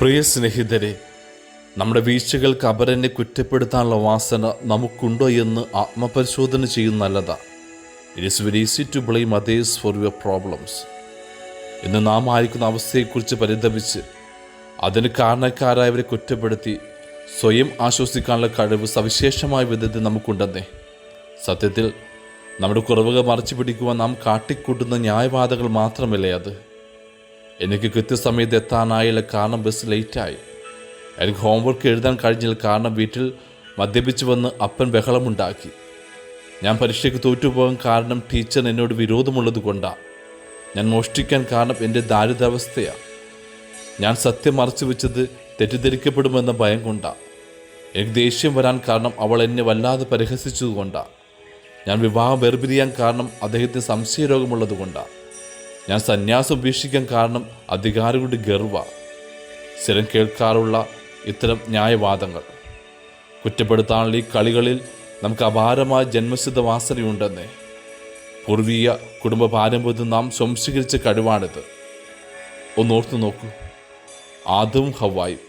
പ്രിയ സ്നേഹിതരെ, നമ്മുടെ വീഴ്ചകൾക്ക് അപരനെ കുറ്റപ്പെടുത്താനുള്ള വാസന നമുക്കുണ്ടോ എന്ന് ആത്മപരിശോധന ചെയ്യുന്ന നല്ലതാ. It is very easy to blame others for your problems. ഇന്ന് നാം ആയിരിക്കുന്ന അവസ്ഥയെക്കുറിച്ച് പരിതപിച്ച് അതിന് കാരണക്കാരായവരെ കുറ്റപ്പെടുത്തി സ്വയം ആശ്വസിക്കാനുള്ള കഴിവ് സവിശേഷമായ വിധത്തിൽ നമുക്കുണ്ടെന്നേ. സത്യത്തിൽ നമ്മുടെ കുറവുകൾ മറച്ചു പിടിക്കുവാൻ നാം കാട്ടിക്കൂട്ടുന്ന ന്യായവാദങ്ങൾ മാത്രമല്ലേ അത്. എനിക്ക് കൃത്യസമയത്ത് എത്താനായില്ല, കാരണം ബസ് ലേറ്റായി. എനിക്ക് ഹോംവർക്ക് എഴുതാൻ കഴിഞ്ഞില്ല, കാരണം വീട്ടിൽ മദ്യപിച്ച് വന്ന് അപ്പൻ ബഹളമുണ്ടാക്കി. ഞാൻ പരീക്ഷയ്ക്ക് തോറ്റുപോകാൻ കാരണം ടീച്ചർ എന്നോട് വിരോധമുള്ളത് കൊണ്ടാണ്. ഞാൻ മോഷ്ടിക്കാൻ കാരണം എൻ്റെ ദാരിദ്ര്യാവസ്ഥയാണ്. ഞാൻ സത്യം മറച്ചു വെച്ചത് തെറ്റിദ്ധരിക്കപ്പെടുമെന്ന ഭയം കൊണ്ടാണ്. എനിക്ക് ദേഷ്യം വരാൻ കാരണം അവൾ എന്നെ വല്ലാതെ പരിഹസിച്ചതുകൊണ്ടാണ്. ഞാൻ വിവാഹം വേർപിരിയാൻ കാരണം അദ്ദേഹത്തിന് സംശയരോഗമുള്ളത് കൊണ്ടാണ്. ഞാൻ സന്യാസം ഉപേക്ഷിക്കാൻ കാരണം അധികാരികളുടെ ഗർവ. സ്ഥിരം കേൾക്കാറുള്ള ഇത്തരം ന്യായവാദങ്ങൾ. കുറ്റപ്പെടുത്താനുള്ള ഈ കളികളിൽ നമുക്ക് അപാരമായ ജന്മസിദ്ധ വാസനയുണ്ടെന്നേ. പൂർവീയ കുടുംബ പാരമ്പര്യത്തിൽ നാം സംസ്കരിച്ച കഴിവാണിത്. ഒന്നോർത്തു നോക്കൂ. ആദവും ഹവ്വായും.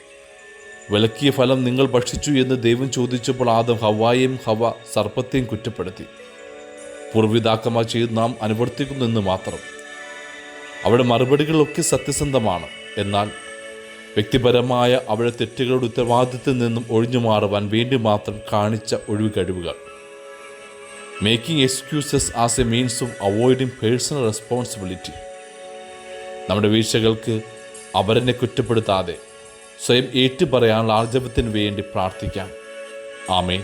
വിലക്കിയ ഫലം നിങ്ങൾ ഭക്ഷിച്ചു എന്ന് ദൈവം ചോദിച്ചപ്പോൾ ആദം ഹവ്വായെയും ഹവ്വ സർപ്പത്തെയും കുറ്റപ്പെടുത്തി. പൂർവ്വപിതാക്കന്മാർ ചെയ്ത് നാം അനുവർത്തിക്കുന്നു എന്ന് മാത്രം. അവരുടെ മറുപടികളൊക്കെ സത്യസന്ധമാണ്. എന്നാൽ വ്യക്തിപരമായ അവരുടെ തെറ്റുകളുടെ ഉത്തരവാദിത്തത്തിൽ നിന്നും ഒഴിഞ്ഞു മാറുവാൻ വേണ്ടി മാത്രം കാണിച്ച ഒഴിവ് കഴിവുകൾ. Making excuses as A means of avoiding personal responsibility. നമ്മുടെ വീഴ്ചകൾക്ക് അവരെന്നെ കുറ്റപ്പെടുത്താതെ സ്വയം ഏറ്റുപറയാനുള്ള ആർജവത്തിന് വേണ്ടി പ്രാർത്ഥിക്കാം. ആമേൻ.